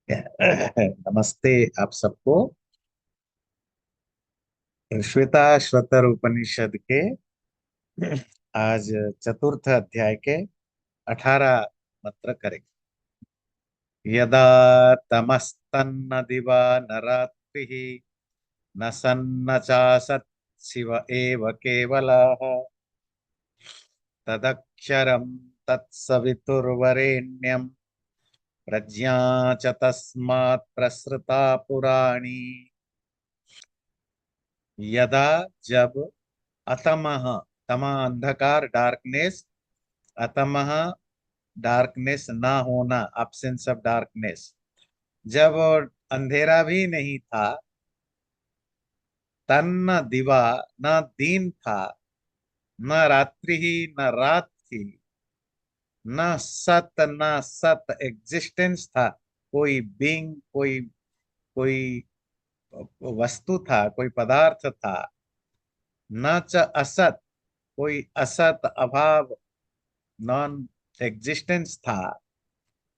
नमस्ते आप सबको। श्वेताश्वतर उपनिषद के आज चतुर्थ अध्याय के 18 मंत्र करेंगे। यदा तमस्तन्न दिवा न रात्रिः न सन्न चासत् शिव एव केवलः तदक्षरं तत्सवितुर्वरेण्यं प्रज्ञा च तस्मात् प्रसृता पुराणी। यदा जब अतमः, तमा अंधकार डार्कनेस, अतमः डार्कनेस ना होना, absence ऑफ डार्कनेस, जब अंधेरा भी नहीं था, तन्न दिवा न दिन था, न रात्रि ही न रात थी, न सत एग्जिस्टेंस था, कोई बीइंग, कोई कोई वस्तु था, कोई पदार्थ था, न च असत, कोई असत अभाव, नॉन एग्जिस्टेंस था,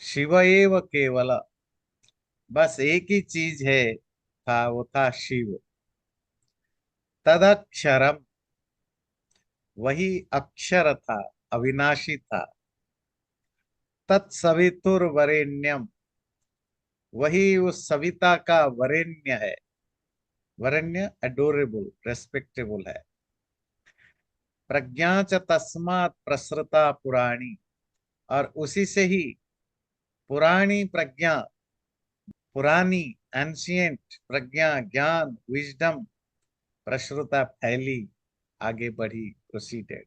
शिव एव केवल, बस एक ही चीज है, था, वो था शिव। तदक्षरम, वही अक्षर था, अविनाशी था। तत्सवितुर वरेण्यम, वही उस सविता का वरेण्य है। वरेण्य एडोरेबल, रेस्पेक्टेबल है। प्रज्ञा च तस्मात् प्रसृता पुराणी, और उसी से ही पुरानी प्रज्ञा, पुरानी एंशियंट प्रज्ञा, ज्ञान, विजडम, प्रसृता, फैली, आगे बढ़ी, प्रोसीडेड।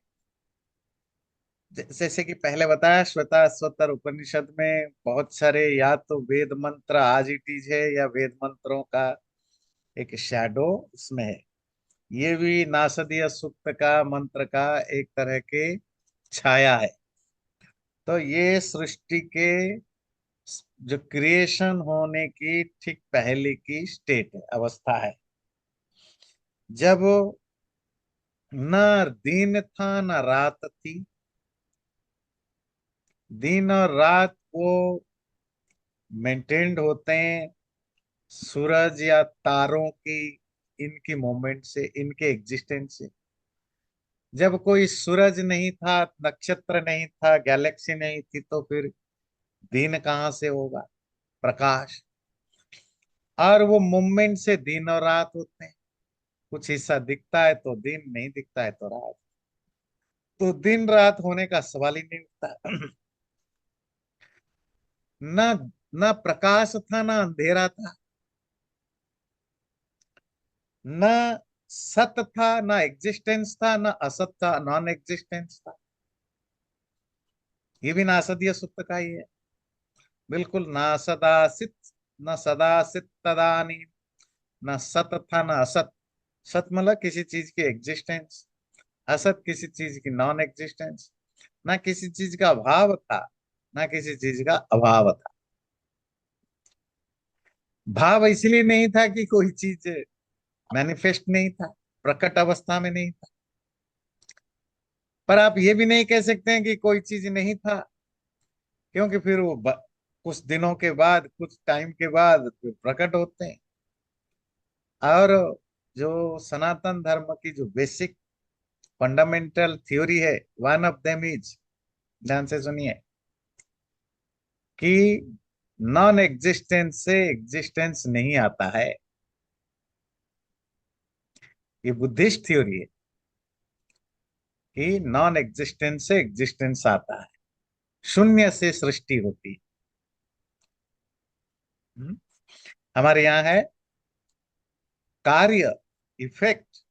जैसे कि पहले बताया, श्वेताश्वतर उपनिषद में बहुत सारे या तो वेद मंत्र आज इट इज है, या वेद मंत्रों का एक शैडो इसमें है। ये भी नासदीय सूक्त का मंत्र का एक तरह के छाया है। तो ये सृष्टि के जो क्रिएशन होने की ठीक पहले की स्टेट है, अवस्था है, जब न दिन था न रात थी। दिन और रात वो मेंटेन्ड होते हैं सूरज या तारों की, इनकी मूवमेंट से, इनके एग्जिस्टेंस से। जब कोई सूरज नहीं था, नक्षत्र नहीं था, गैलेक्सी नहीं थी, तो फिर दिन कहाँ से होगा, प्रकाश। और वो मूवमेंट से दिन और रात होते हैं। कुछ हिस्सा दिखता है तो दिन, नहीं दिखता है तो रात। तो दिन रात होने का सवाल ही नहीं उठता। न न प्रकाश था, न अंधेरा था, न सत था, न एग्जिस्टेंस था, न असत था, नॉन एग्जिस्टेंस था। ये भी नासदीय सूक्त का ही है। बिल्कुल ना सदासित, न सदासित तदानी, न सत था न असत। सत मतलब किसी चीज की एग्जिस्टेंस, असत किसी चीज की नॉन एग्जिस्टेंस। ना किसी चीज का अभाव था, ना किसी चीज का अभाव था। भाव इसलिए नहीं था कि कोई चीज मैनिफेस्ट नहीं था, प्रकट अवस्था में नहीं था। पर आप ये भी नहीं कह सकते हैं कि कोई चीज नहीं था, क्योंकि फिर वो कुछ दिनों के बाद, कुछ टाइम के बाद फिर प्रकट होते हैं। और जो सनातन धर्म की जो बेसिक फंडामेंटल थ्योरी है, वन ऑफ देम इज, ध्यान से सुनिए, कि नॉन एग्जिस्टेंस से एग्जिस्टेंस नहीं आता है। ये बुद्धिस्ट थ्योरी है कि नॉन एग्जिस्टेंस से एग्जिस्टेंस आता है, शून्य से सृष्टि होती है। हमारे यहाँ है कार्य, इफेक्ट,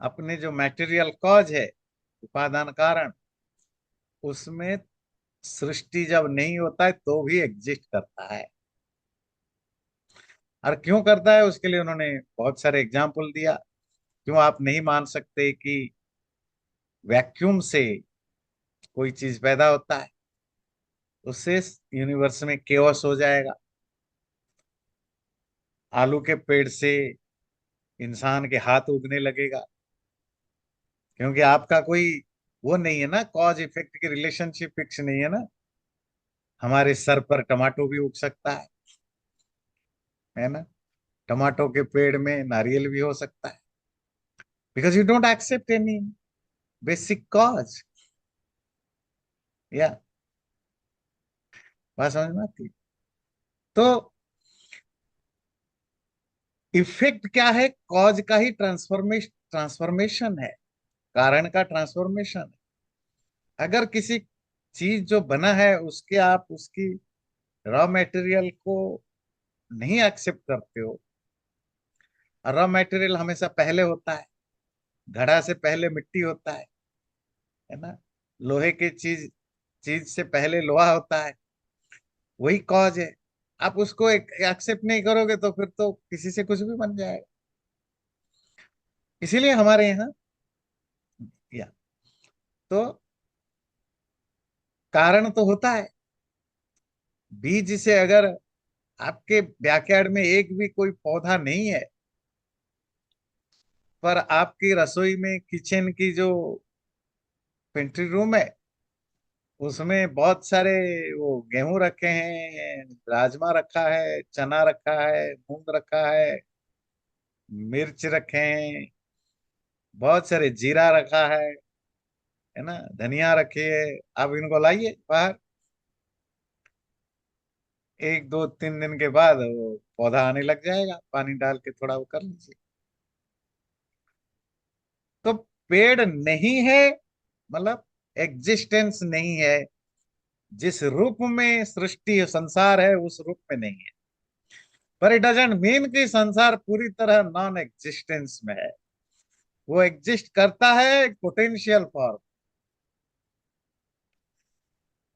अपने जो मटेरियल कॉज है, उपादान कारण, उसमें सृष्टि जब नहीं होता है तो भी एग्जिस्ट करता है। और क्यों करता है, उसके लिए उन्होंने बहुत सारे एग्जाम्पल दिया। क्यों आप नहीं मान सकते कि वैक्यूम से कोई चीज पैदा होता है, उससे यूनिवर्स में केओस हो जाएगा। आलू के पेड़ से इंसान के हाथ उगने लगेगा, क्योंकि आपका कोई वो नहीं है ना, कॉज इफेक्ट की रिलेशनशिप फिक्स नहीं है ना। हमारे सर पर टमाटो भी उग सकता है ना। टमाटो के पेड़ में नारियल भी हो सकता है, because you don't accept any basic cause. या बात समझ में आती? तो इफेक्ट क्या है? कॉज का ही ट्रांसफॉर्मेशन है, कारण का ट्रांसफॉर्मेशन है। अगर किसी चीज जो बना है उसके आप उसकी रॉ मटेरियल को नहीं एक्सेप्ट करते हो, रॉ मटेरियल हमेशा पहले होता है, घड़ा से पहले मिट्टी होता है ना। लोहे की चीज चीज से पहले लोहा होता है, वही कॉज है। आप उसको एक्सेप्ट नहीं करोगे तो फिर तो किसी से कुछ भी बन जाएगा। इसीलिए हमारे यहाँ या तो कारण तो होता है। बीज से अगर आपके बैकयार्ड में एक भी कोई पौधा नहीं है, पर आपकी रसोई में किचन की जो पेंट्री रूम है उसमें बहुत सारे वो गेहूं रखे हैं, राजमा रखा है, चना रखा है, मूंग रखा है, मिर्च रखे हैं, बहुत सारे जीरा रखा है ना, धनिया रखी है। आप इनको लाइए बाहर, 1 2 3 दिन के बाद वो पौधा आने लग जाएगा, पानी डाल के थोड़ा वो कर लीजिए। तो पेड़ नहीं है मतलब एग्जिस्टेंस नहीं है, जिस रूप में सृष्टि संसार है उस रूप में नहीं है। पर इट डजंट मीन कि संसार पूरी तरह नॉन एग्जिस्टेंस में है। वो एग्जिस्ट करता है पोटेंशियल फॉर्म।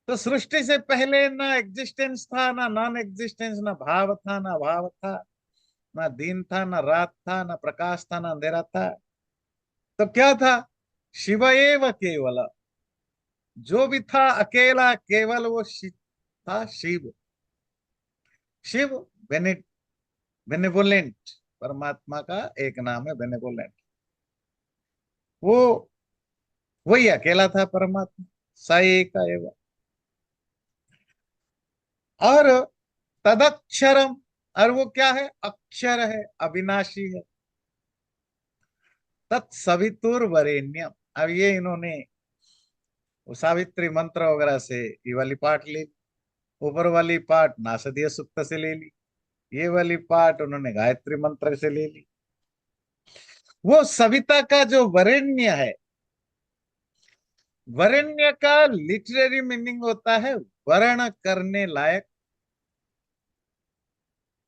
तो सृष्टि से पहले ना एग्जिस्टेंस था, ना नॉन एग्जिस्टेंस, ना भाव था ना अभाव था, ना दिन था ना रात था, ना प्रकाश था ना अंधेरा था। तो क्या था? शिव एव केवल। जो भी था अकेला केवल वो था शिव। शिव बेनेवोलेंट, परमात्मा का एक नाम है बेनेवोलेंट। वो वही अकेला था परमात्मा, सा एका एव। और तदक्षरम, और वो क्या है? अक्षर है, अविनाशी है। तत्सवितुर वरेण्यम। अब ये इन्होंने वो सावित्री मंत्र वगैरह से ये वाली पाठ ले ली, ऊपर वाली पाठ नासदीय सुक्त से ले ली, ये वाली पाठ उन्होंने गायत्री मंत्र से ले ली। वो सविता का जो वरेण्य है, वरेण्य का लिटरेरी मीनिंग होता है वर्ण करने लायक,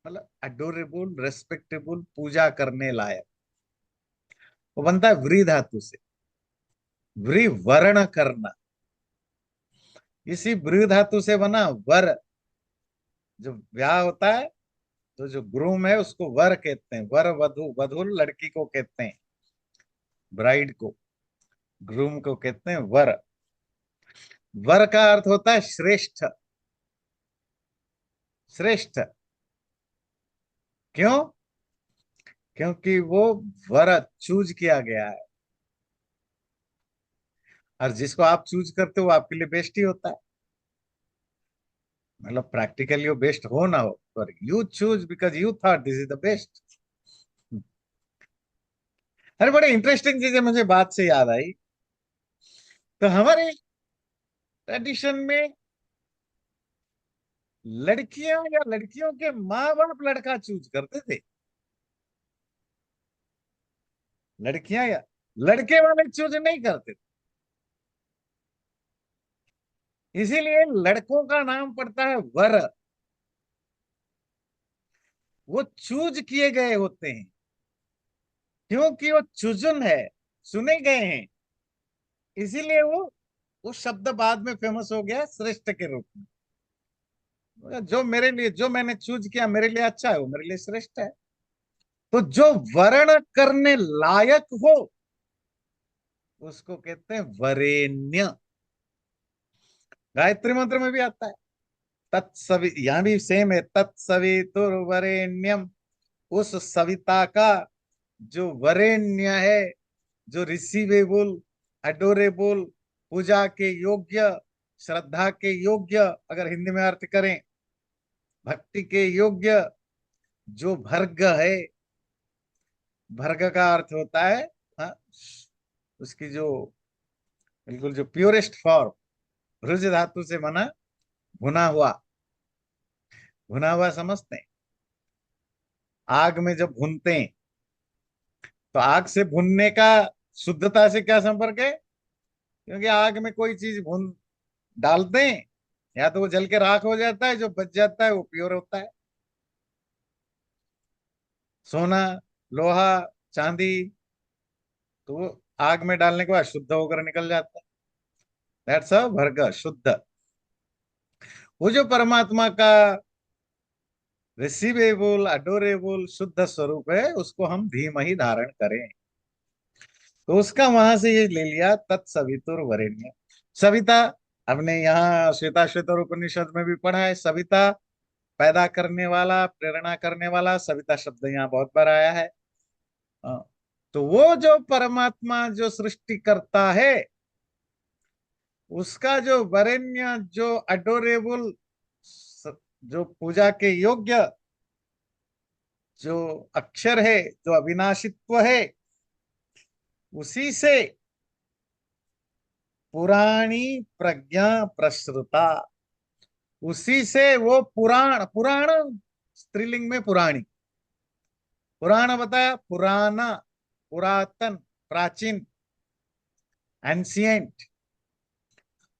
मतलब अडोरेबल, रेस्पेक्टेबल, पूजा करने लायक। वो बनता है व्री धातु से, व्री वर्ण करना। इसी व्री धातु से बना वर। जो ब्याह होता है तो जो ग्रूम है उसको वर कहते हैं, वर वधु, वधु लड़की को कहते हैं, ब्राइड को। ग्रूम को कहते हैं वर। वर का अर्थ होता है श्रेष्ठ। श्रेष्ठ क्यों? क्योंकि वो वर चूज किया गया है, और जिसको आप चूज करते हो वो आपके लिए बेस्ट ही होता है। मतलब प्रैक्टिकली वो बेस्ट हो ना हो, पर you choose because you thought this is the best. अरे बड़े इंटरेस्टिंग चीजें मुझे बात से याद आई। तो हमारे ट्रेडिशन में लड़कियां या लड़कियों के माँ बाप लड़का चूज करते थे। लड़कियां या लड़के वाले चूज नहीं करते थे। इसीलिए लड़कों का नाम पड़ता है वर। वो चूज किए गए होते हैं, क्योंकि वो चुजन है, चुने गए हैं। इसीलिए वो शब्द बाद में फेमस हो गया श्रेष्ठ के रूप में। जो मेरे लिए, जो मैंने चूज किया मेरे लिए अच्छा है, वो मेरे लिए श्रेष्ठ है। तो जो वर्ण करने लायक हो उसको कहते हैं वरेण्य। गायत्री मंत्र में भी आता है तत्सवि, यहां भी सेम है, तत्सवितुर्वरेण्यम। उस सविता का जो वरेण्य है, जो रिसीवेबल, अडोरेबल, पूजा के योग्य, श्रद्धा के योग्य, अगर हिंदी में अर्थ करें, भक्ति के योग्य जो भर्ग है। भर्ग का अर्थ होता है, हाँ, उसकी जो बिल्कुल जो प्योरेस्ट फॉर्म, भृज धातु से बना भुना हुआ। भुना हुआ समझते हैं? आग में जब भूनते हैं तो आग से भुनने का शुद्धता से क्या संपर्क है? क्योंकि आग में कोई चीज भून डालते हैं, या तो वो जल के राख हो जाता है, जो बच जाता है वो प्योर होता है। सोना, लोहा, चांदी, तो वो आग में डालने के बाद शुद्ध होकर निकल जाता है। दैट्स अ भर्ग, शुद्ध। वो जो परमात्मा का रिसीवेबल, अडोरेबल, शुद्ध स्वरूप है, उसको हम धीम ही धारण करें। तो उसका वहां से ये ले लिया, तत्सवितुर वरेण्य। सविता, हमने यहाँ श्वेता श्वेतर उपनिषद में भी पढ़ा है, सविता पैदा करने वाला, प्रेरणा करने वाला, सविता शब्द यहाँ बहुत बार आया है। हाँ, तो वो जो परमात्मा जो सृष्टि करता है, उसका जो वरेण्य, जो अडोरेबल, जो पूजा के योग्य जो अक्षर है, जो अविनाशित्व है, उसी से पुराणी प्रज्ञा प्रसृता, उसी से वो पुराण, पुराण स्त्रीलिंग में पुराणी, पुराण बताया, पुराना, पुरातन, प्राचीन, एंशियंट।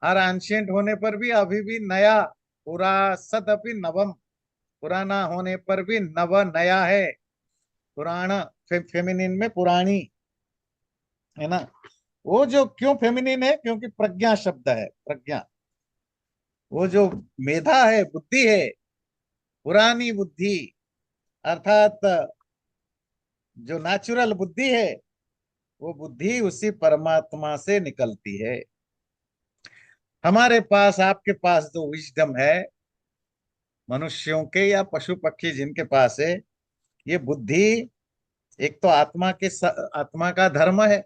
और एंशियंट होने पर भी अभी भी नया, पुरा सदपि नवम, पुराना होने पर भी नव, नया है। पुराण फेमिनिन में पुराणी, है ना? वो जो क्यों फेमिनिन है? क्योंकि प्रज्ञा शब्द है, प्रज्ञा। वो जो मेधा है, बुद्धि है, पुरानी बुद्धि, अर्थात जो नेचुरल बुद्धि है, वो बुद्धि उसी परमात्मा से निकलती है। हमारे पास, आपके पास जो विजडम है, मनुष्यों के या पशु पक्षी जिनके पास है, ये बुद्धि एक तो आत्मा का धर्म है,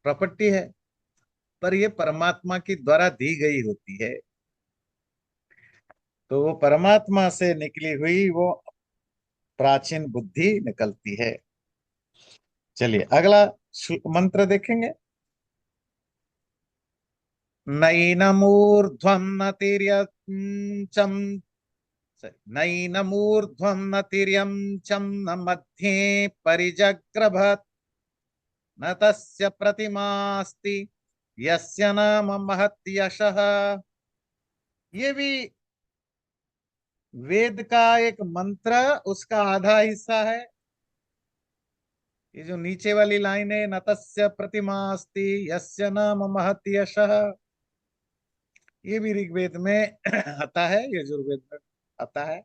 प्रॉपर्टी है, पर ये परमात्मा की द्वारा दी गई होती है। तो वो परमात्मा से निकली हुई वो प्राचीन बुद्धि निकलती है। चलिए अगला मंत्र देखेंगे। नैनमूर्ध्वं न तिर्यंचम, नैनमूर्ध्वं न तिर्यंचम न मध्ये परिजग्रभत, न तस्य प्रतिमास्ति यस्य नाम महत् यशः। ये भी वेद का एक मंत्र, उसका आधा हिस्सा है। ये जो नीचे वाली लाइन है, न तस्य प्रतिमास्ति यस्य नाम महत् यशः, ये भी ऋग्वेद में आता है, यजुर्वेद में आता है।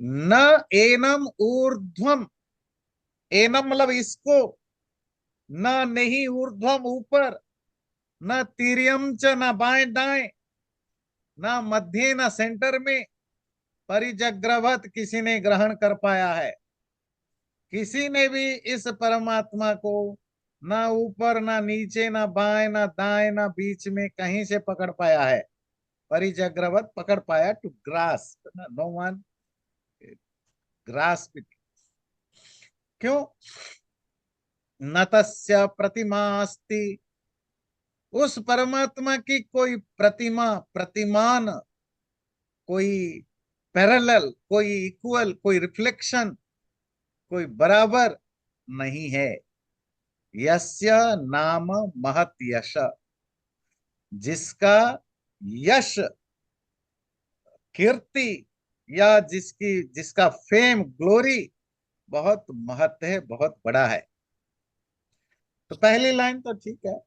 न एनम ऊर्ध्वम, एनम मतलब इसको, न नहीं ऊर्ध्वम ऊपर, न तिर्यम च न बाएं दाएं, न मध्य न सेंटर में, परिजग्रवत किसी ने ग्रहण कर पाया है। किसी ने भी इस परमात्मा को ना ऊपर ना नीचे ना बाएं ना दाएं ना बीच में कहीं से पकड़ पाया है। परिजग्रवत पकड़ पाया, to grasp, no one grasp. क्यों? न तस्य प्रतिमास्ति, उस परमात्मा की कोई प्रतिमा, प्रतिमान, कोई पैरेलल, कोई इक्वल, कोई रिफ्लेक्शन, कोई बराबर नहीं है। यस्य नाम महत यश, जिसका यश, कीर्ति, या जिसका फेम, ग्लोरी बहुत महत है, बहुत बड़ा है। तो पहली लाइन तो ठीक है,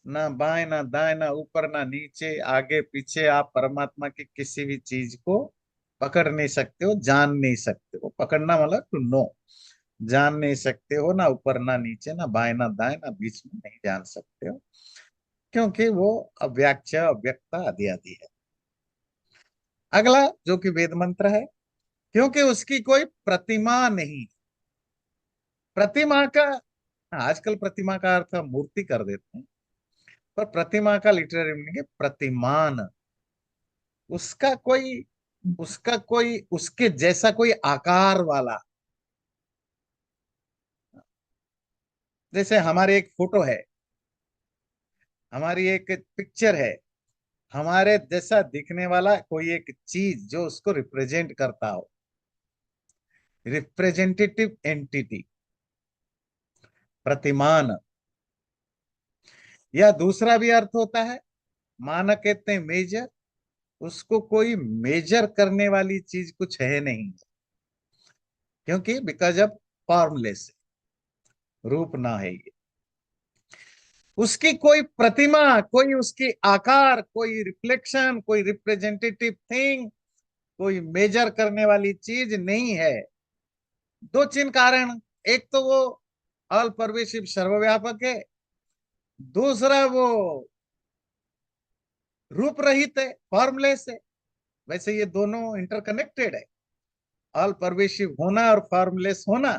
ना बाएं ना दाएं ना ऊपर ना नीचे, आगे पीछे आप परमात्मा की किसी भी चीज को पकड़ नहीं सकते हो, जान नहीं सकते हो। पकड़ना मतलब टू नो, जान नहीं सकते हो, ना ऊपर ना नीचे ना बाएं ना दाएं ना बीच में, नहीं जान सकते हो, क्योंकि वो अव्याख्या, अव्यक्ता, आदि आदि है। अगला जो कि वेद मंत्र है, क्योंकि उसकी कोई प्रतिमा नहीं। प्रतिमा का, आजकल प्रतिमा का अर्थ हम मूर्ति कर देते हैं, पर प्रतिमा का लिटरेरी मीनिंग है प्रतिमान। उसका कोई उसका कोई उसके जैसा कोई आकार वाला। जैसे हमारी एक फोटो है, हमारी एक पिक्चर है, हमारे जैसा दिखने वाला कोई एक चीज जो उसको रिप्रेजेंट करता हो, रिप्रेजेंटेटिव एंटिटी, प्रतिमान। या दूसरा भी अर्थ होता है, मानक कहते हैं मेजर, उसको कोई मेजर करने वाली चीज कुछ है नहीं, क्योंकि बिकॉज ऑफ फॉर्मलेस, रूप ना है ये। उसकी कोई प्रतिमा, कोई उसकी आकार, कोई रिफ्लेक्शन, कोई रिप्रेजेंटेटिव थिंग, कोई मेजर करने वाली चीज नहीं है। दो चिन्ह कारण, एक तो वो ऑल परवेसिव सर्वव्यापक है, दूसरा वो रूप रहित है, फॉर्मलेस है। वैसे ये दोनों इंटरकनेक्टेड है, ऑल परवेसिव होना और फॉर्मलेस होना।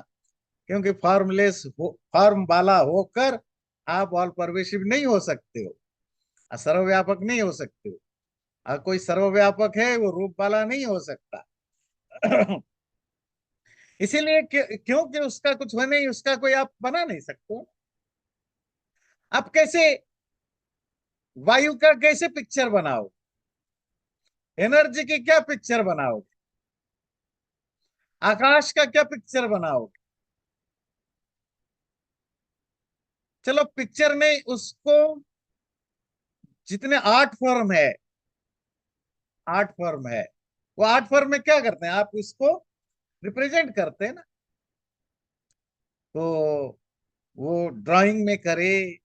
क्योंकि फॉर्मलेस हो, फॉर्म वाला होकर आप ऑल परवेसिव नहीं हो सकते हो, सर्वव्यापक नहीं हो सकते हो। और कोई सर्वव्यापक है वो रूप वाला नहीं हो सकता। इसीलिए क्योंकि उसका कुछ हो नहीं, उसका कोई आप बना नहीं सकते। आप कैसे वायु का कैसे पिक्चर बनाओ, एनर्जी की क्या पिक्चर बनाओगे, आकाश का क्या पिक्चर बनाओगे? चलो पिक्चर नहीं, उसको जितने आर्ट फॉर्म है, आर्ट फॉर्म है, वो आर्ट फॉर्म में क्या करते हैं, आप उसको रिप्रेजेंट करते हैं ना। तो वो ड्राइंग में करे,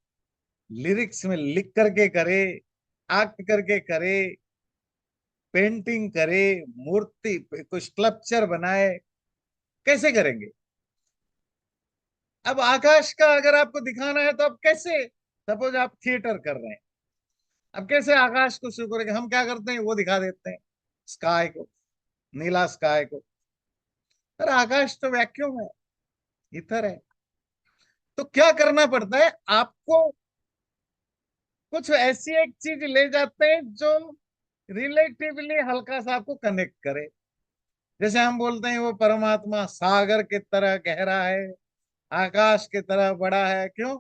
लिरिक्स में लिख करके करे, एक्ट करके करे, पेंटिंग करे, मूर्ति कुछ स्कल्पचर बनाए, कैसे करेंगे? अब आकाश का अगर आपको दिखाना है तो आप कैसे, सपोज आप थिएटर कर रहे हैं, अब कैसे आकाश को शुरू करेंगे? हम क्या करते हैं, वो दिखा देते हैं स्काई को, नीला स्काई को। पर आकाश तो वैक्यूम है, इथर है। तो क्या करना पड़ता है आपको, कुछ ऐसी एक चीज ले जाते हैं जो रिलेटिवली हल्का सा आपको कनेक्ट करे। जैसे हम बोलते हैं वो परमात्मा सागर की तरह गहरा है, आकाश की तरह बड़ा है। क्यों?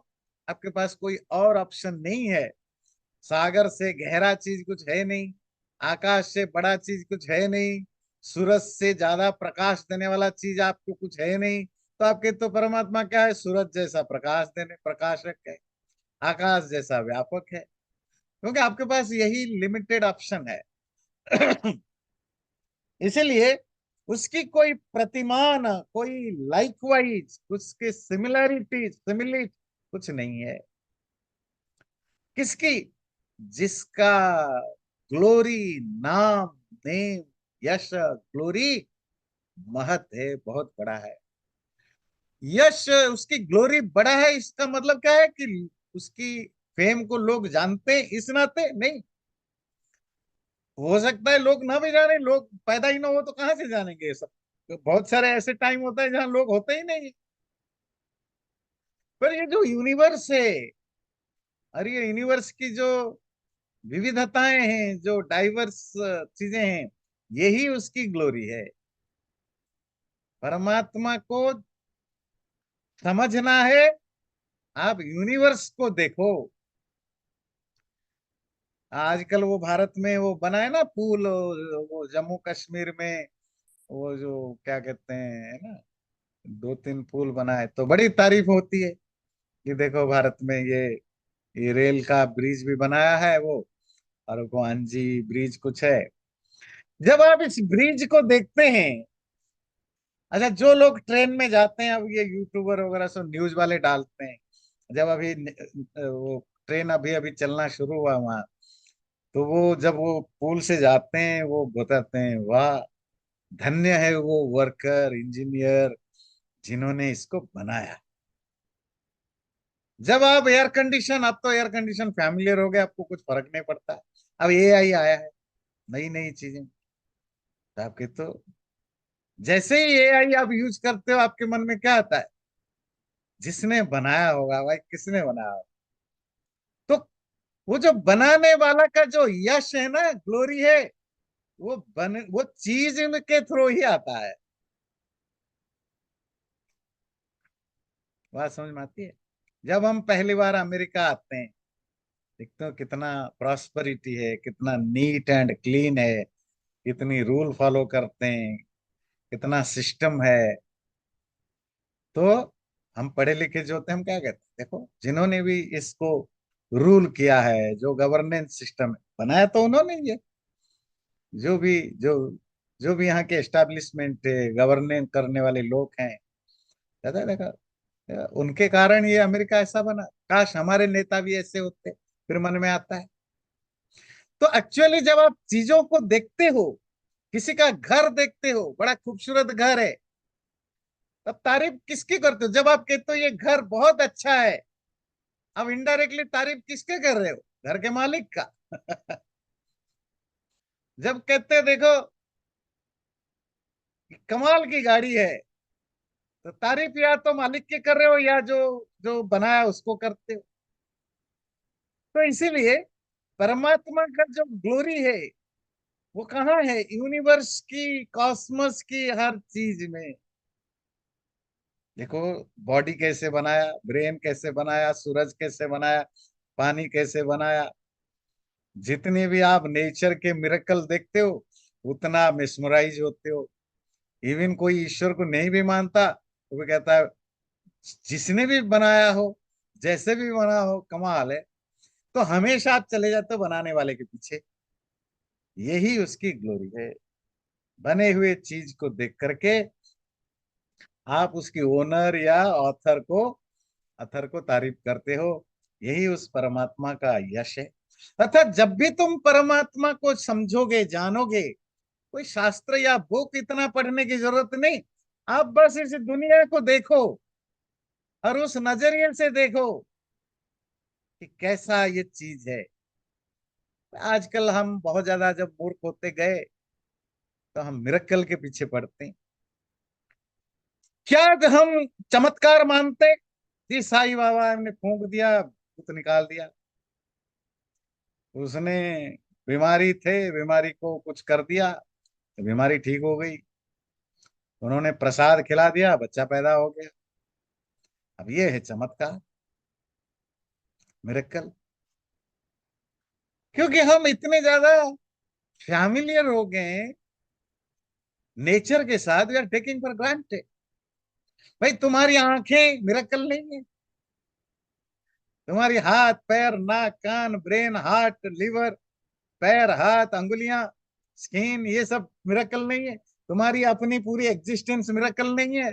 आपके पास कोई और ऑप्शन नहीं है। सागर से गहरा चीज कुछ है नहीं, आकाश से बड़ा चीज कुछ है नहीं, सूरज से ज्यादा प्रकाश देने वाला चीज आपको कुछ है नहीं। तो आपके तो परमात्मा क्या है, सूरज जैसा प्रकाश देने प्रकाशक है, आकाश जैसा व्यापक है। क्योंकि आपके पास यही लिमिटेड ऑप्शन है। इसलिए उसकी कोई प्रतिमान, कोई लाइकवाइज, उसके सिमिलैरिटी सिमिलिट कुछ नहीं है। किसकी? जिसका ग्लोरी, नाम, नेम, यश, ग्लोरी, महत है, बहुत बड़ा है। यश, उसकी ग्लोरी बड़ा है, इसका मतलब क्या है कि उसकी फेम को लोग जानते हैं इस नाते नहीं। हो सकता है लोग ना भी जाने, लोग पैदा ही ना हो तो कहां से जानेंगे ये सब। तो बहुत सारे ऐसे टाइम होता है जहां लोग होते ही नहीं। पर ये जो यूनिवर्स है, और ये यूनिवर्स की जो विविधताएं हैं, जो डाइवर्स चीजें हैं, यही उसकी ग्लोरी है। परमात्मा को समझना है, आप यूनिवर्स को देखो। आजकल वो भारत में वो बना है ना पुल, वो जम्मू कश्मीर में, वो जो क्या कहते हैं, है ना, दो तीन पुल बना है तो बड़ी तारीफ होती है कि देखो भारत में ये रेल का ब्रिज भी बनाया है वो, और वो अंजी ब्रिज कुछ है। जब आप इस ब्रिज को देखते हैं, अच्छा जो लोग ट्रेन में जाते हैं, अब ये यूट्यूबर वगैरह सब न्यूज वाले डालते हैं, जब अभी वो ट्रेन अभी अभी चलना शुरू हुआ वहां, तो वो जब वो पुल से जाते हैं वो बताते हैं, वाह, धन्य है वो वर्कर इंजीनियर जिन्होंने इसको बनाया। जब आप एयर कंडीशन, अब तो एयर कंडीशन फैमिलियर हो गया, आपको कुछ फर्क नहीं पड़ता। अब एआई आया है, नई नई चीजें, तो आपके तो जैसे ही एआई आप यूज करते हो, आपके मन में क्या आता है, जिसने बनाया होगा भाई, किसने बनाया होगा। तो वो जो बनाने वाला का जो यश है ना, ग्लोरी है, वो चीज इनके थ्रू ही आता है। बात समझ में आती है? जब हम पहली बार अमेरिका आते हैं, देखते हो कितना प्रॉस्पेरिटी है, कितना नीट एंड क्लीन है, कितनी रूल फॉलो करते हैं, कितना सिस्टम है। तो हम पढ़े लिखे जो होते हैं, हम क्या कहते हैं, देखो जिन्होंने भी इसको रूल किया है, जो गवर्नेंस सिस्टम बनाया तो उन्होंने ही है। जो भी जो जो भी यहाँ के एस्टेब्लिशमेंट गवर्नेंस करने वाले लोग हैं, दादा देखा, उनके कारण ये अमेरिका ऐसा बना। काश हमारे नेता भी ऐसे होते, फिर मन में आता है। तो एक्चुअली जब आप चीजों को देखते हो, किसी का घर देखते हो, बड़ा खूबसूरत घर है, तब तारीफ किसकी करते हो? जब आप कहते हो ये घर बहुत अच्छा है, अब इनडायरेक्टली तारीफ किसके कर रहे हो? घर के मालिक का। जब कहते हैं देखो कमाल की गाड़ी है, तो तारीफ या तो मालिक की कर रहे हो, या जो जो बनाया उसको करते हो। तो इसीलिए परमात्मा का जो ग्लोरी है, वो कहाँ है? यूनिवर्स की, कॉस्मस की हर चीज में। देखो बॉडी कैसे बनाया, ब्रेन कैसे बनाया, सूरज कैसे बनाया, पानी कैसे बनाया। जितने भी आप नेचर के मिरेकल देखते हो, उतना मिसमराइज होते हो। इवन कोई ईश्वर को नहीं भी मानता, तो वो कहता है जिसने भी बनाया हो, जैसे भी बना हो, कमाल है। तो हमेशा आप चले जाते हो बनाने वाले के पीछे। यही उसकी ग्लोरी है। बने हुए चीज को देख करके आप उसकी ओनर या ऑथर को तारीफ करते हो। यही उस परमात्मा का यश है। अर्थात जब भी तुम परमात्मा को समझोगे, जानोगे, कोई शास्त्र या बुक इतना पढ़ने की जरूरत नहीं। आप बस इस दुनिया को देखो, और उस नजरिए से देखो कि कैसा ये चीज है। आजकल हम बहुत ज्यादा जब मूर्ख होते गए, तो हम मिरेकल के पीछे पड़ते हैं। क्या हम चमत्कार मानते? जी साईं बाबा ने फूंक दिया, भूत निकाल दिया। उसने बीमारी थे, बीमारी को कुछ कर दिया, तो बीमारी ठीक हो गई। उन्होंने प्रसाद खिला दिया, बच्चा पैदा हो गया। अब ये है चमत्कार, मिरेकल। क्योंकि हम इतने ज्यादा फैमिलियर हो गए नेचर के साथ, we are taking for granted. भाई तुम्हारी आंखें मिरेकल नहीं है? तुम्हारी हाथ पैर नाक कान ब्रेन हार्ट लिवर, पैर हाथ अंगुलियां स्किन, ये सब मिरेकल नहीं है? तुम्हारी अपनी पूरी एग्जिस्टेंस मिरेकल नहीं है?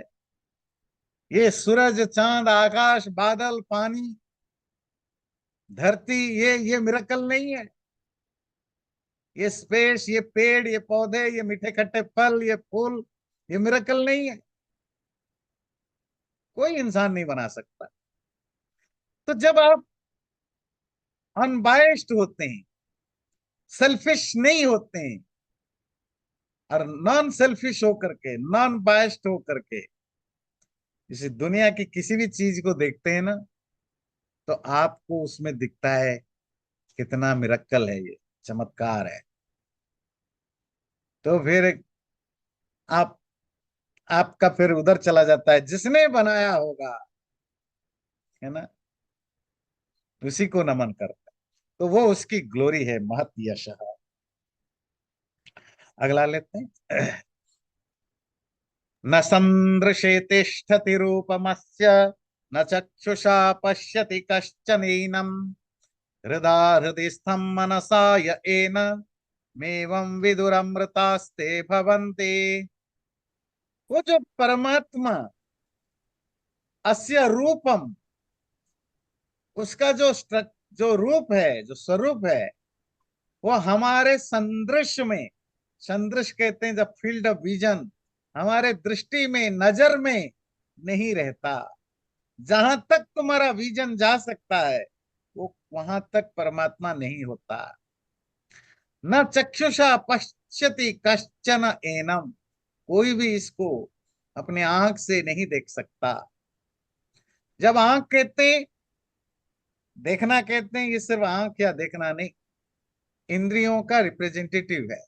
ये सूरज चांद आकाश बादल पानी धरती, ये मिरेकल नहीं है? ये स्पेस, ये पेड़, ये पौधे, ये मीठे खट्टे फल, ये फूल, ये मिरेकल नहीं है? कोई इंसान नहीं बना सकता। तो जब आप अनबायस्ड होते हैं, सेल्फिश नहीं होते हैं, और नॉन सेल्फिश होकर के, नॉन बायस्ड होकर के इस दुनिया की किसी भी चीज को देखते हैं ना, तो आपको उसमें दिखता है कितना मिरेकल है, ये चमत्कार है। तो फिर आप आपका फिर उधर चला जाता है, जिसने बनाया होगा, है ना, उसी को नमन करता है। तो वो उसकी ग्लोरी है, महत यश। अगला लेते हैं। न संदृशे तिष्ठति रूपमस्य, न चक्षुषा पश्यति कश्चनैनम्, हृदा हृदि स्थम मनसा य एन मेवं विदुरमृतास्ते भवन्ति। वो जो परमात्मा, अस्य रूपम, उसका जो रूप है, जो स्वरूप है, वो हमारे संदृश्य में, संदृश्य कहते हैं जब फील्ड ऑफ विजन, हमारे दृष्टि में, नजर में नहीं रहता। जहां तक तुम्हारा विजन जा सकता है, वो वहां तक परमात्मा नहीं होता। न चक्षुषा पश्यति कश्चन एनम, कोई भी इसको अपने आंख से नहीं देख सकता। जब आंख कहते देखना कहते हैं ये सिर्फ आंख या देखना नहीं, इंद्रियों का रिप्रेजेंटेटिव है।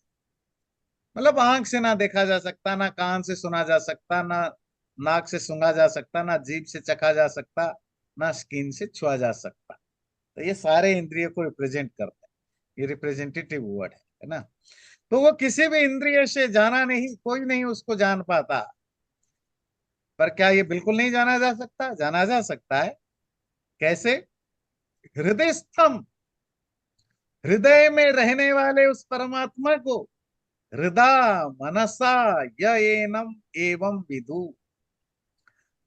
मतलब आंख से ना देखा जा सकता, ना कान से सुना जा सकता, ना नाक से सूंघा जा सकता, ना जीभ से चखा जा सकता, ना स्किन से छुआ जा सकता। तो ये सारे इंद्रियों को रिप्रेजेंट करते हैं, ये रिप्रेजेंटेटिव वर्ड है ना। तो वो किसी भी इंद्रिय से जाना नहीं, कोई नहीं उसको जान पाता। पर क्या ये बिल्कुल नहीं जाना जा सकता? जाना जा सकता है। कैसे? हृदय स्तंभ, हृदय में रहने वाले उस परमात्मा को हृदय मनसा य एनम एवं विदु।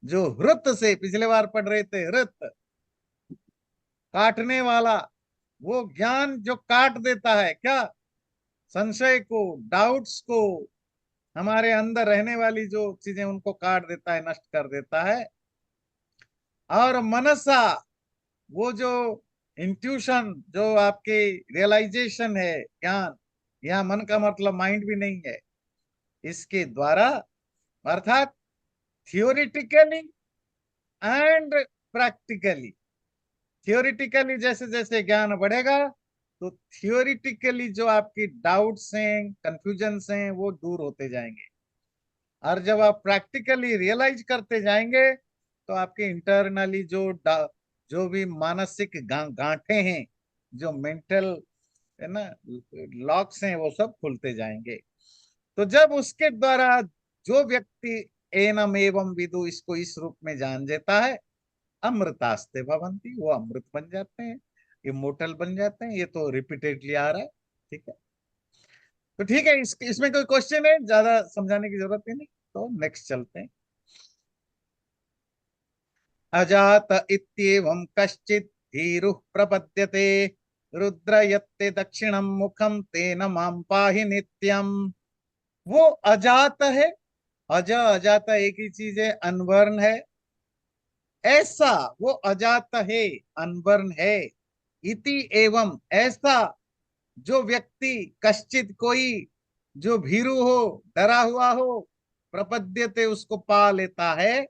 जो हृत से, पिछले बार पढ़ रहे थे, हृत काटने वाला, वो ज्ञान जो काट देता है क्या? संशय को, डाउट्स को, हमारे अंदर रहने वाली जो चीजें उनको काट देता है, नष्ट कर देता है। और मनसा, वो जो इंट्यूशन, जो आपके रियलाइजेशन है, ज्ञान, यहाँ मन का मतलब माइंड भी नहीं है, इसके द्वारा, अर्थात थियोरिटिकली एंड प्रैक्टिकली। थियोरिटिकली जैसे जैसे ज्ञान बढ़ेगा, तो थियोरिटिकली जो आपकी डाउट्स हैं, कंफ्यूजन्स हैं, वो दूर होते जाएंगे। और जब आप प्रैक्टिकली रियलाइज करते जाएंगे, तो आपके इंटरनली जो भी मानसिक गांठे हैं, जो मेंटल, है ना, लॉक्स हैं, वो सब खुलते जाएंगे। तो जब उसके द्वारा जो व्यक्ति एनम एवं विदु, इसको इस रूप में जान लेता है, अमृतास्ते भवंती, वो अमृत बन जाते हैं, इमोर्टल बन जाते हैं। ये तो रिपीटेडली आ रहा है। ठीक है, तो ठीक है, इसमें कोई क्वेश्चन है? ज्यादा समझाने की जरूरत ही नहीं, तो नेक्स्ट चलते हैं। अजात इत्येवं कश्चित् धीरुः प्रपद्यते, रुद्र यत्ते दक्षिणं मुखं तेन मां पाहि नित्यम। वो अजात है। अजात एक ही चीज है, अनवर्ण है। ऐसा वो अजात है, अनवर्ण है। इति एवं ऐसा, जो व्यक्ति, कश्चित कोई, जो भीरु हो, डरा हुआ हो, प्रपद्यते उसको पा लेता है।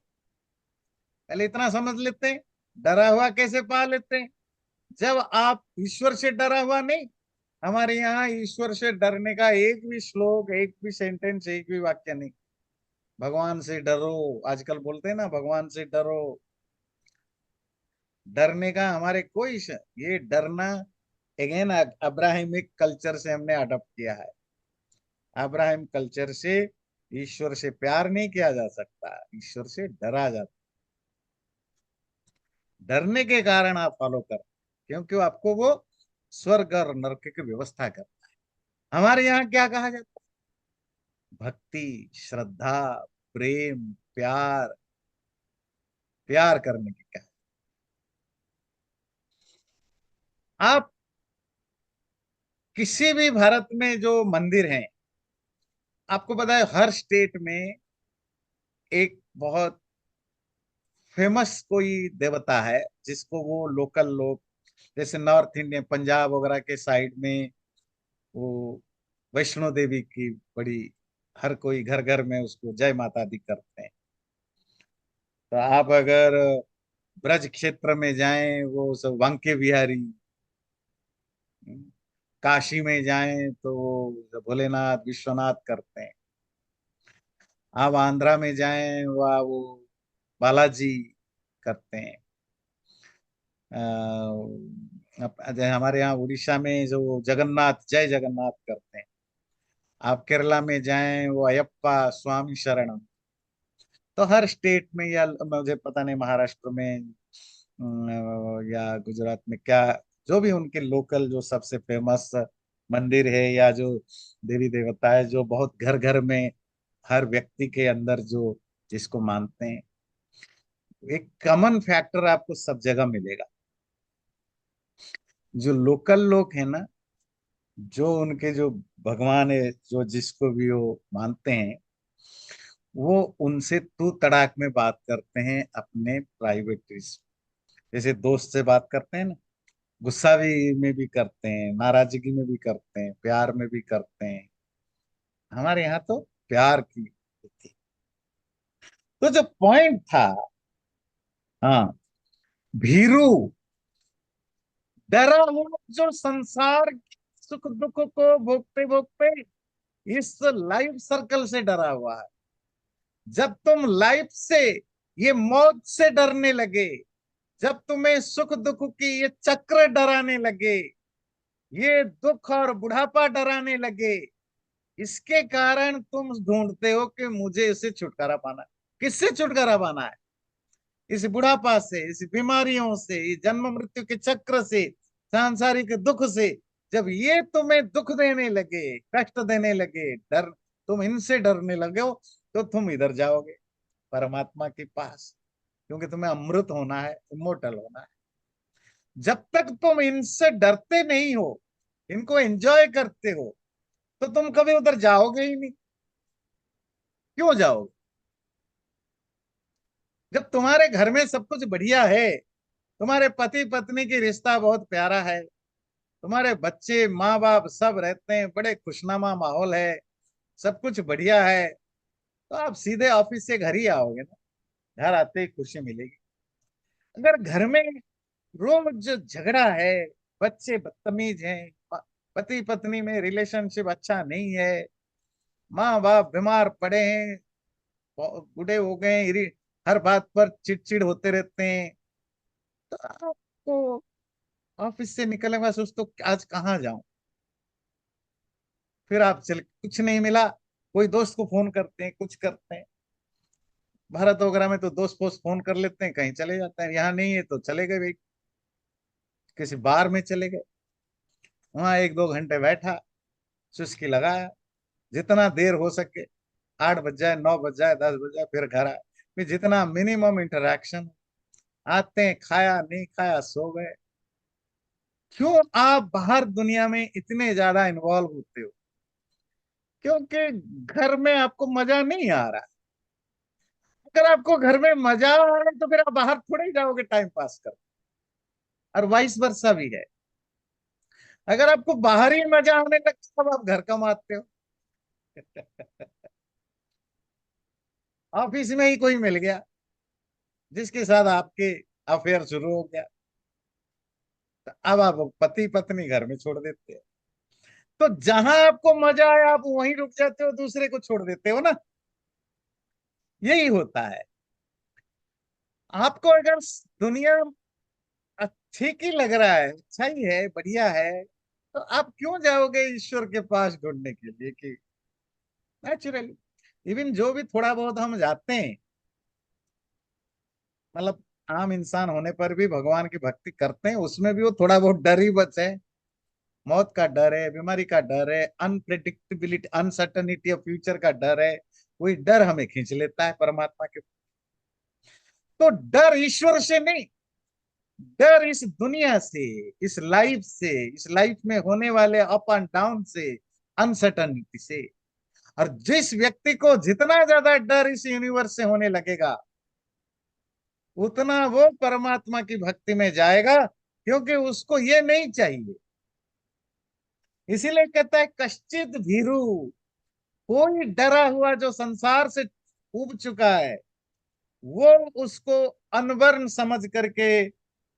पहले इतना समझ लेते हैं, डरा हुआ कैसे पा लेते हैं? जब आप ईश्वर से डरा हुआ नहीं, हमारे यहाँ ईश्वर से डरने का एक भी श्लोक, एक भी सेंटेंस, एक भी वाक्य नहीं। भगवान से डरो, आजकल बोलते हैं ना, भगवान से डरो। डरने का हमारे ये डरना अगेन अब्राहमिक कल्चर से हमने अडॉप्ट किया है। अब्राहम कल्चर से ईश्वर से प्यार नहीं किया जा सकता, ईश्वर से डरा जाता। डरने के कारण आप फॉलो कर, क्योंकि आपको वो स्वर्ग और नरक की व्यवस्था कर। हमारे यहाँ क्या कहा जाता है? भक्ति, श्रद्धा, प्रेम, प्यार, प्यार करने की क्या। आप किसी भी भारत में जो मंदिर हैं, आपको पता है हर स्टेट में एक बहुत फेमस कोई देवता है, जिसको वो लोकल लोग, जैसे नॉर्थ इंडियन पंजाब वगैरह के साइड में, वो वैष्णो देवी की बड़ी, हर कोई घर घर में उसको जय माता दी करते हैं। तो आप अगर ब्रज क्षेत्र में जाएं, वो सब वांके बिहारी। काशी में जाएं तो वो भोलेनाथ विश्वनाथ करते हैं। आप आंध्रा में जाएं, वह वो बालाजी करते हैं। हमारे यहाँ उड़ीसा में जो जगन्नाथ, जय जगन्नाथ करते हैं। आप केरला में जाएं, वो अयप्पा स्वामी शरणम। तो हर स्टेट में, या मुझे पता नहीं महाराष्ट्र में, या गुजरात में क्या, जो भी उनके लोकल जो सबसे फेमस मंदिर है, या जो देवी देवता है, जो बहुत घर घर में, हर व्यक्ति के अंदर जो, जिसको मानते हैं, एक कॉमन फैक्टर आपको सब जगह मिलेगा। जो लोकल लोग हैं ना, जो उनके जो भगवान है, जो जिसको भी वो मानते हैं, वो उनसे तू तड़ाक में बात करते हैं, अपने प्राइवेट, जैसे दोस्त से बात करते हैं ना, गुस्सा भी में भी करते हैं, नाराजगी में भी करते हैं, प्यार में भी करते हैं। हमारे यहाँ तो प्यार की थी। तो जो पॉइंट था, हाँ, भीरू, डरा हुआ जो संसार के सुख दुख को भोगते भोगते इस लाइफ सर्कल से डरा हुआ है। जब तुम लाइफ से, ये मौत से डरने लगे, जब तुम्हें सुख दुख की ये चक्र डराने लगे, ये दुख और बुढ़ापा डराने लगे, इसके कारण तुम ढूंढते हो कि मुझे इससे छुटकारा पाना है। किससे छुटकारा पाना है? इस बुढ़ापा से, इस बीमारियों से, इस जन्म मृत्यु के चक्र से, सांसारिक दुख से। जब ये तुम्हें दुख देने लगे, कष्ट देने लगे, डर, तुम इनसे डरने लगे हो, तो तुम इधर जाओगे परमात्मा के पास, क्योंकि तुम्हें अमृत होना है, इमोर्टल होना है। जब तक तुम इनसे डरते नहीं हो, इनको एंजॉय करते हो, तो तुम कभी उधर जाओगे ही नहीं। क्यों जाओगे? जब तुम्हारे घर में सब कुछ बढ़िया है, तुम्हारे पति पत्नी की रिश्ता बहुत प्यारा है, तुम्हारे बच्चे माँ बाप सब रहते हैं, बड़े खुशनुमा माहौल है, सब कुछ बढ़िया है, तो आप सीधे ऑफिस से घर ही आओगे ना। घर आते ही खुशी मिलेगी। अगर घर में रोज झगड़ा है, बच्चे बदतमीज हैं, पति पत्नी में रिलेशनशिप अच्छा नहीं है, माँ बाप बीमार पड़े हैं, बूढ़े हो गए हैं, हर बात पर चिड़चिड़ होते रहते हैं, तो आपको ऑफिस से निकलने के बाद सोचते हो आज कहाँ जाऊं। फिर आप चल, कुछ नहीं मिला, कोई दोस्त को फोन करते हैं, कुछ करते हैं। भारत वगैरह में तो दोस्त पोस्त फोन कर लेते हैं, कहीं चले जाते हैं, यहाँ नहीं है तो चले गए भाई, किसी बार में चले गए, वहां एक दो घंटे बैठा, चुस्की लगाया, जितना देर हो सके, 8 बज जाए, 9 बज जाए, 10 बज जाए, फिर घर आए। फिर जितना मिनिमम इंटरेक्शन, आते हैं, खाया नहीं खाया, सो गए। क्यों आप बाहर दुनिया में इतने ज्यादा इन्वॉल्व होते हो? क्योंकि घर में आपको मजा नहीं आ रहा। अगर आपको घर में मजा आ रहा है तो फिर आप बाहर थोड़े ही जाओगे टाइम पास कर। और वाइस वर्सा भी है। अगर आपको बाहर ही मजा आने लगता तब आप घर कमाते हो। ऑफिस में ही कोई मिल गया जिसके साथ आपके अफेयर शुरू हो गया, तो अब आप पति पत्नी घर में छोड़ देते हो। तो जहां आपको मजा आया आप वहीं रुक जाते हो, दूसरे को छोड़ देते हो ना। यही होता है। आपको अगर दुनिया ठीक ही लग रहा है, अच्छा ही है, बढ़िया है, तो आप क्यों जाओगे ईश्वर के पास ढूंढने के लिए? कि नेचुरली इवन जो भी थोड़ा बहुत हम जाते हैं, मतलब आम इंसान होने पर भी भगवान की भक्ति करते हैं, उसमें भी वो थोड़ा बहुत डर ही बचे है। मौत का डर है, बीमारी का डर है, अनप्रिडिक्टेबिलिटी, अनसर्टनिटी ऑफ फ्यूचर का डर है। वही डर हमें खींच लेता है परमात्मा के। तो डर ईश्वर से नहीं, डर इस दुनिया से, इस लाइफ से, इस लाइफ में होने वाले अप एंड डाउन से, अनसर्टनिटी से। और जिस व्यक्ति को जितना ज्यादा डर इस यूनिवर्स से होने लगेगा, उतना वो परमात्मा की भक्ति में जाएगा, क्योंकि उसको ये नहीं चाहिए। इसीलिए कहता है कश्चित भीरु, कोई डरा हुआ जो संसार से उब चुका है, वो उसको अनवर्ण समझ करके,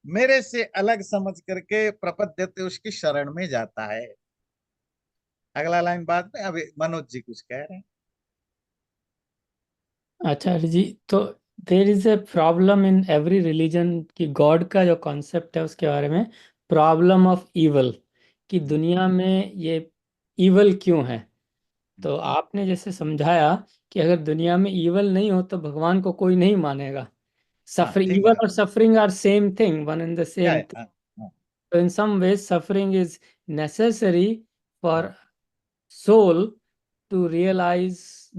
मेरे से अलग समझ करके प्रपद्यते, उसकी शरण में जाता है। अगला लाइन बाद में, अभी मनोज जी कुछ कह रहे हैं। आचार्य जी, तो there is a problem in every religion कि गॉड का जो कॉन्सेप्ट है उसके बारे में, प्रॉब्लम ऑफ इवल, कि दुनिया में ये इवल क्यों है। तो आपने जैसे समझाया कि अगर दुनिया में इवल नहीं हो तो भगवान को कोई नहीं मानेगा। हाँ सफर ठीक इवल बात। और suffering are same thing, one and the क्या सेम। है? हाँ, हाँ, So in some ways, suffering is necessary for soul to realize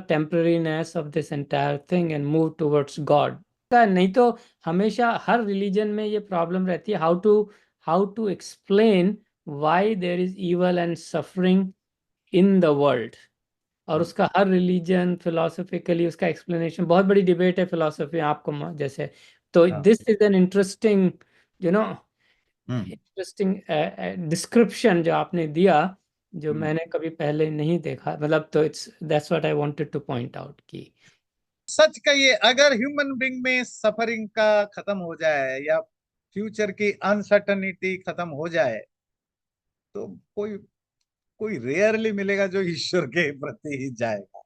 temporariness of this entire thing and move towards God. नहीं तो हमेशा हर रिलीजन में ये प्रॉब्लम रहती है, how to explain why there is evil and suffering in the world. और उसका हर रिलीजन फिलोसफिकली उसका एक्सप्लेनेशन, बहुत बड़ी डिबेट है फिलोसफी आपको जैसे। तो हाँ। This is an interesting, you know hmm. Interesting description जो आपने दिया, जो हम्म। मैंने कभी पहले नहीं देखा। मतलब तो it's that's what I wanted two point out कि सच कहिए, अगर ह्यूमन बींग में सफरिंग का खत्म हो जाए, या फ्यूचर की अनसर्टनिटी खत्म हो जाए, तो कोई कोई रेयरली मिलेगा जो ईश्वर के प्रति ही जाएगा।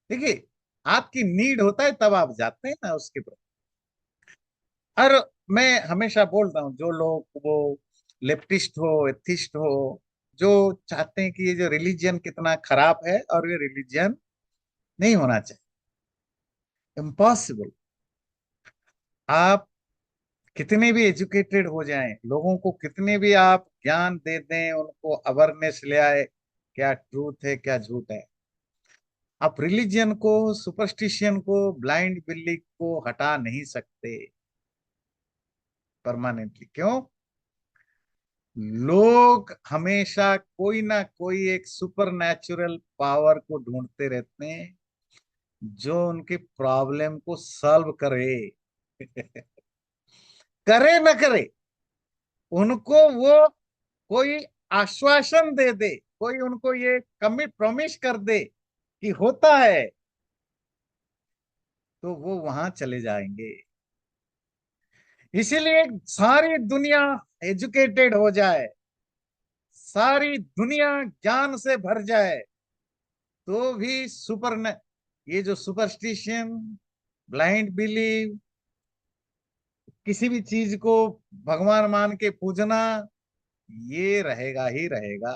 देखिए, आपकी नीड होता है तब आप जाते हैं ना उसके प्रति। और मैं हमेशा बोलता हूँ, जो लोग वो लेफ्टिस्ट हो, एथिस्ट हो, जो चाहते हैं कि ये जो रिलीजन कितना खराब है और ये रिलीजन नहीं होना चाहिए, इम्पॉसिबल। आप कितने भी एजुकेटेड हो जाएं, लोगों को कितने भी आप ज्ञान दे दें, उनको अवेयरनेस ले आए, क्या ट्रूथ है क्या झूठ है, आप रिलीजन को, सुपरस्टिशन को, ब्लाइंड बिलीफ को हटा नहीं सकते परमानेंटली। क्यों? लोग हमेशा कोई ना कोई एक सुपर नेचुरल पावर को ढूंढते रहते हैं जो उनकी प्रॉब्लम को सॉल्व करे। करे ना करे, उनको वो कोई आश्वासन दे दे, कोई उनको ये कमिट प्रॉमिस कर दे कि होता है, तो वो वहां चले जाएंगे। इसीलिए सारी दुनिया एजुकेटेड हो जाए, सारी दुनिया ज्ञान से भर जाए, तो भी ये जो सुपरस्टिशन, ब्लाइंड बिलीव, किसी भी चीज को भगवान मान के पूजना, ये रहेगा ही रहेगा।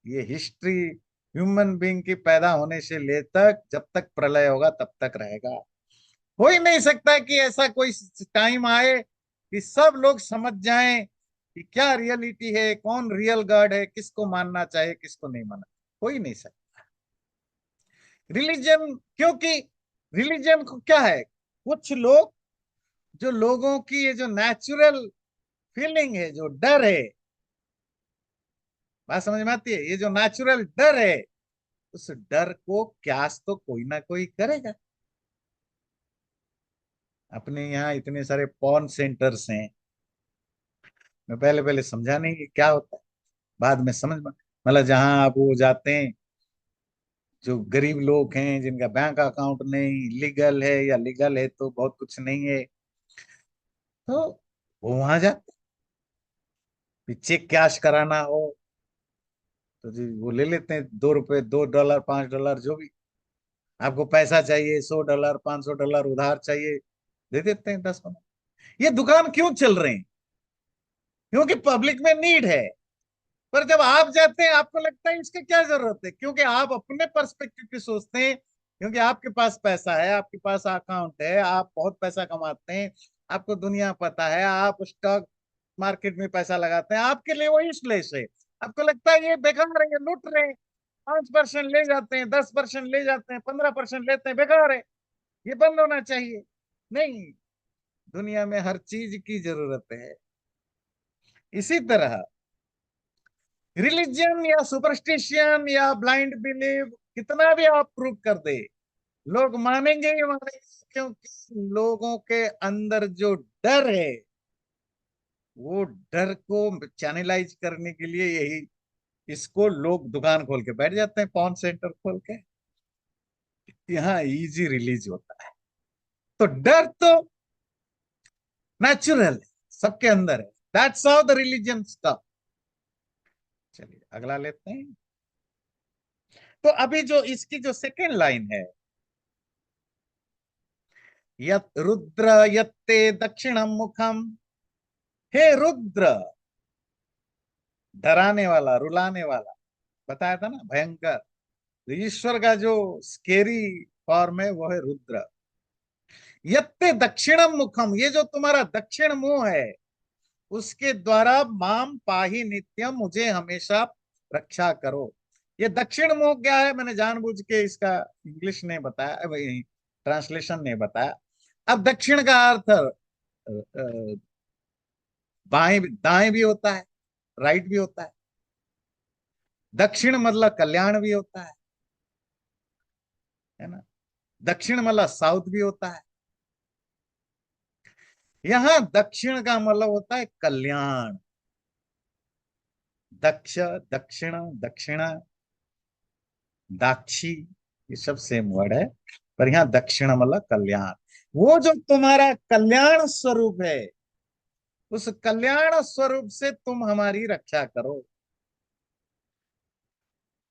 ये हिस्ट्री ह्यूमन बीइंग की पैदा होने से ले तक, जब तक प्रलय होगा तब तक रहेगा। हो ही नहीं सकता कि ऐसा कोई टाइम आए कि सब लोग समझ जाएं कि क्या रियलिटी है, कौन रियल गॉड है, किसको मानना चाहिए किसको नहीं मानना। हो ही नहीं सकता रिलीजन, क्योंकि रिलीजन को क्या है, कुछ लोग, जो लोगों की ये जो नेचुरल फीलिंग है, जो डर है, बात समझ में आती है, ये जो नेचुरल डर है, उस डर को क्यास तो कोई ना कोई करेगा। अपने यहाँ इतने सारे पॉर्न सेंटर्स हैं, मैं पहले पहले समझा नहीं कि क्या होता है, बाद में समझ में, मतलब जहां आप वो जाते हैं, जो गरीब लोग हैं जिनका बैंक अकाउंट नहीं लीगल है, या लीगल है तो बहुत कुछ नहीं है, तो वो वहां जाते हैं। चेक कैश कराना हो तो जी वो ले लेते हैं, $2, $2, $5, जो भी आपको पैसा चाहिए, $100, $500 उधार चाहिए, दे देते हैं 10-15। ये दुकान क्यों चल रहे हैं? क्योंकि पब्लिक में नीड है। पर जब आप जाते हैं आपको लगता है इसकी क्या जरूरत है, क्योंकि आप अपने पर्सपेक्टिव पे सोचते हैं, क्योंकि आपके पास पैसा है, आपके पास अकाउंट है, आप बहुत पैसा कमाते हैं, आपको दुनिया पता है, आप स्टॉक मार्केट में पैसा लगाते हैं, आपके लिए वो इसलिए है। आपको लगता है ये बेकार है, ये लूट रहे हैं, 5% ले जाते हैं, 10% ले जाते हैं, 15% लेते हैं, बेकार है, ये बंद होना चाहिए। नहीं, दुनिया में हर चीज की जरूरत है। इसी तरह रिलीजन या सुपरस्टिशन या ब्लाइंड बिलीव कितना भी आप प्रूव कर दे, लोग मानेंगे ही मानेंगे, क्योंकि लोगों के अंदर जो डर है, वो डर को चैनलाइज करने के लिए यही, इसको लोग दुकान खोल के बैठ जाते हैं, पॉन सेंटर खोल के, यहाँ इजी रिलीज होता है। तो डर तो नेचुरल है, सबके अंदर है, that's how the religion stuff. चलिए अगला लेते हैं। तो अभी जो इसकी जो सेकेंड लाइन है, यत रुद्र यत्ते दक्षिणम मुखम, हे रुद्र, डराने वाला, रुलाने वाला, बताया था ना, भयंकर। तो ईश्वर का जो स्केरी फॉर्म है वो है रुद्र। यत्ते दक्षिणम मुखम, ये जो तुम्हारा दक्षिण मुंह है, उसके द्वारा माम पाही नित्यम, मुझे हमेशा रक्षा करो। ये दक्षिण मुंह क्या है, मैंने जानबूझ के इसका इंग्लिश नहीं बताया, ट्रांसलेशन नहीं बताया। अब दक्षिण का अर्थ बाएं दाएं भी होता है, राइट भी होता है। दक्षिण मतलब कल्याण भी होता है ना। दक्षिण मतलब साउथ भी होता है। यहाँ दक्षिण का मतलब होता है कल्याण। दक्ष, दक्षिण, दक्षिणा, दाक्षी, ये सब सेम वर्ड है, पर यहाँ दक्षिण मतलब कल्याण। वो जो तुम्हारा कल्याण स्वरूप है, उस कल्याण स्वरूप से तुम हमारी रक्षा करो।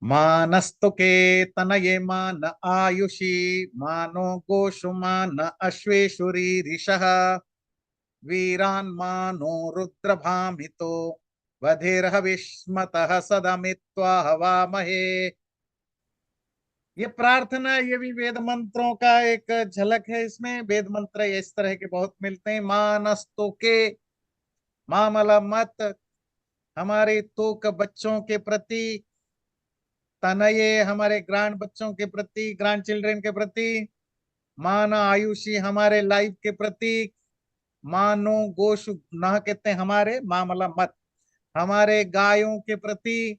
मानस्तु के तनये मान आयुषी, मानो गोषु मान अश्वेषु रीरिषः, वीरान मानो रुद्रभामितो, वधिर्हविष्मतः सदमित्वा हवामहे। ये प्रार्थना, ये भी वेद मंत्रों का एक झलक है। इसमें वेद मंत्र इस तरह के बहुत मिलते हैं। मानस्तु के, मामला मत, हमारे तोक बच्चों के प्रति, तनये हमारे ग्रांड बच्चों के प्रति, ग्रांड चिल्ड्रन के प्रति, मान आयुषी हमारे लाइफ के प्रति, मानो गोश न कहते हैं हमारे, मामला मत हमारे गायों के प्रति,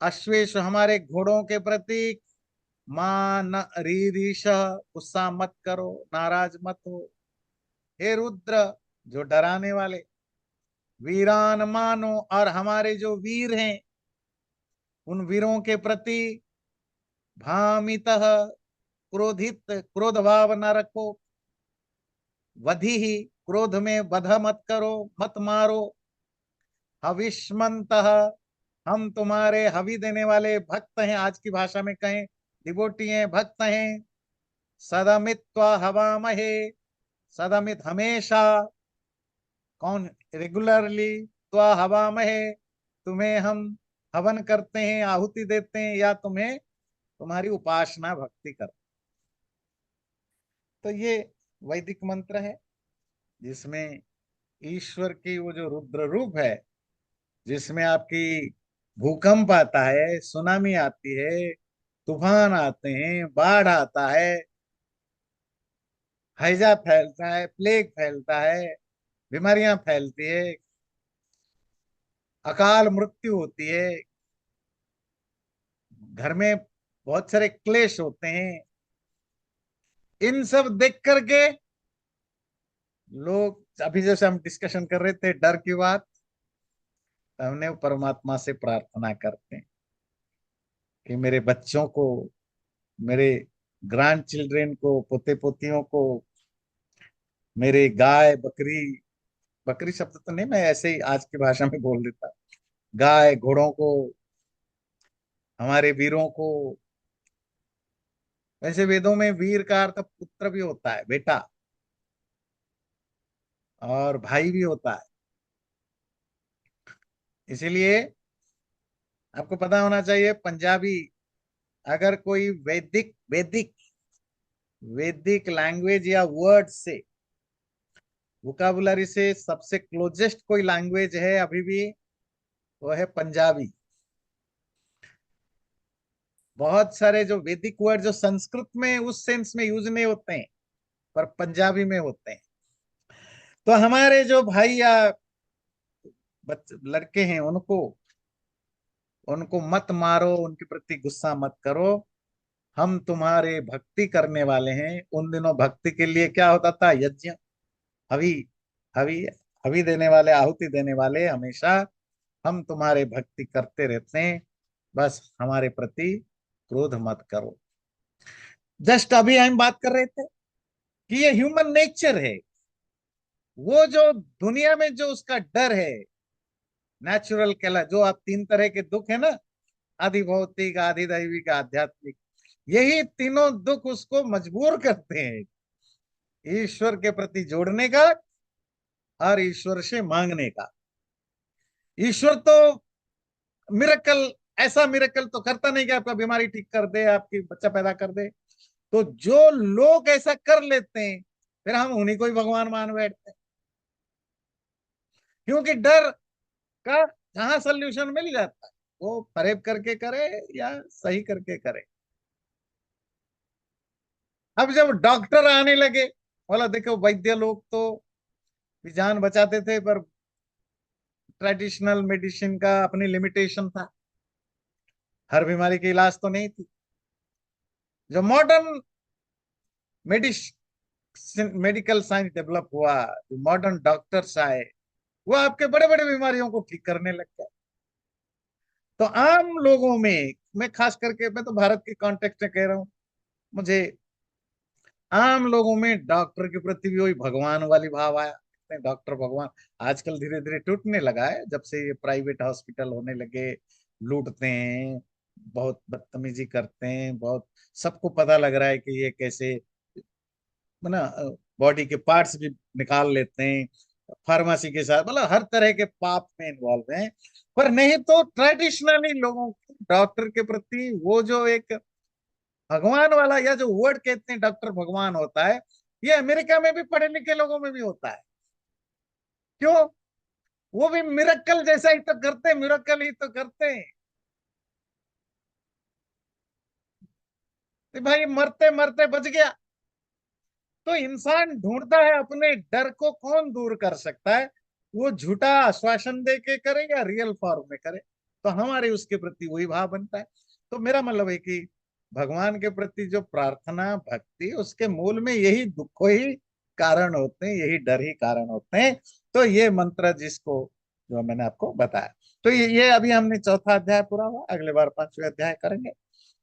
अश्वेश हमारे घोड़ों के प्रति, मान रीरीश गुस्सा मत करो, नाराज मत हो। हे रुद्र, जो डराने वाले, वीरान मानो, और हमारे जो वीर हैं उन वीरों के प्रति, भामितः क्रोधित, क्रोध भाव न रखो, वधि ही क्रोध में वध मत करो, मत मारो। हविष्मंत, हम तुम्हारे हवि देने वाले भक्त हैं, आज की भाषा में कहें डिवोटी हैं, भक्त हैं। सदमित्वा हवामहे, सदमित हमेशा, कौन, रेगुलरली, त्वा हवामहे तुम्हें हम हवन करते हैं, आहुति देते हैं, या तुम्हें तुम्हारी उपासना भक्ति करते। तो ये वैदिक मंत्र है, जिसमें ईश्वर की वो जो रुद्र रूप है, जिसमें आपकी भूकंप आता है, सुनामी आती है, तूफान आते हैं, बाढ़ आता है, हैजा फैलता है, प्लेग फैलता है, बीमारियां फैलती है, अकाल मृत्यु होती है, घर में बहुत सारे क्लेश होते हैं। इन सब देख करके लोग, अभी जैसे हम डिस्कशन कर रहे थे डर की बात, तो हमने परमात्मा से प्रार्थना करते हैं कि मेरे बच्चों को, मेरे ग्रैंड चिल्ड्रेन को, पोते पोतियों को, मेरे गाय बकरी, बकरी शब्द तो नहीं, मैं ऐसे ही आज की भाषा में बोल देता, गाय घोड़ों को, हमारे वीरों को। वैसे वेदों में वीर का अर्थ पुत्र भी होता है, बेटा, और भाई भी होता है। इसीलिए आपको पता होना चाहिए, पंजाबी, अगर कोई वैदिक वैदिक वैदिक लैंग्वेज या वर्ड से, वोकाबुलरी से सबसे क्लोजेस्ट कोई लैंग्वेज है अभी भी, वो है पंजाबी। बहुत सारे जो वैदिक वर्ड जो संस्कृत में उस सेंस में यूज नहीं होते हैं, पर पंजाबी में होते हैं। तो हमारे जो भाई या लड़के हैं, उनको उनको मत मारो, उनके प्रति गुस्सा मत करो। हम तुम्हारे भक्ति करने वाले हैं। उन दिनों भक्ति के लिए क्या होता था, यज्ञ, हवि, हवि, हवि देने वाले, आहुति देने वाले, हमेशा हम तुम्हारे भक्ति करते रहते हैं। बस हमारे प्रति क्रोध मत करो। जस्ट अभी हम बात कर रहे थे कि ये ह्यूमन नेचर है। वो जो दुनिया में जो उसका डर है, नेचुरल कहला, जो आप तीन तरह के दुख है ना, आधि भौतिक, आधि दैविक, आध्यात्मिक, यही तीनों दुख उसको मजबूर करते हैं ईश्वर के प्रति जोड़ने का और ईश्वर से मांगने का। ईश्वर तो मिरेकल, ऐसा मिरेकल तो करता नहीं कि आपका बीमारी ठीक कर दे, आपकी बच्चा पैदा कर दे। तो जो लोग ऐसा कर लेते हैं, फिर हम उन्हीं को ही भगवान मान बैठते हैं, क्योंकि डर का जहां सोल्यूशन मिल जाता है, वो फरेब करके करे या सही करके करे। अब जब डॉक्टर आने लगे, बोला देखो वैद्य लोग तो जान बचाते थे, पर ट्रेडिशनल मेडिसिन का अपनी लिमिटेशन था, हर बीमारी की इलाज तो नहीं थी। जो modern medicine, medical science develop हुआ, जो मॉडर्न डॉक्टर्स आए, वो आपके बड़े बड़े बीमारियों को ठीक करने लग गए। तो आम लोगों में, मैं खास करके, मैं तो भारत के कॉन्टेक्स्ट में कह रहा हूँ, मुझे आम लोगों में डॉक्टर के प्रति भी वही भगवान वाली भाव आया। डॉक्टर भगवान आजकल धीरे धीरे टूटने लगा है, जब से ये प्राइवेट हॉस्पिटल होने लगे, लूटते हैं, बहुत बदतमीजी करते हैं, बहुत सबको पता लग रहा है कि ये कैसे ना बॉडी के पार्ट्स भी निकाल लेते हैं, फार्मेसी के साथ, मतलब हर तरह के पाप में इन्वॉल्व हैं। पर नहीं तो ट्रेडिशनली लोगों को डॉक्टर के प्रति वो जो एक भगवान वाला, या जो वर्ड कहते हैं डॉक्टर भगवान होता है, ये अमेरिका में भी पढ़े लिखे लोगों में भी होता है। क्यों? वो भी मिरेकल जैसा ही तो करते हैं, मिरेकल ही तो करते हैं। तो भाई मरते मरते बच गया। तो इंसान ढूंढता है अपने डर को कौन दूर कर सकता है, वो झूठा आश्वासन दे के करे या रियल फॉर्म में करे। तो हमारे उसके प्रति वही भाव बनता है। तो मेरा मतलब है कि भगवान के प्रति जो प्रार्थना भक्ति, उसके मूल में यही दुख ही कारण होते हैं, यही डर ही कारण होते हैं। तो ये मंत्र जिसको जो मैंने आपको बताया, तो ये अभी हमने चौथा अध्याय पूरा हुआ, अगले बार पांचवें अध्याय करेंगे।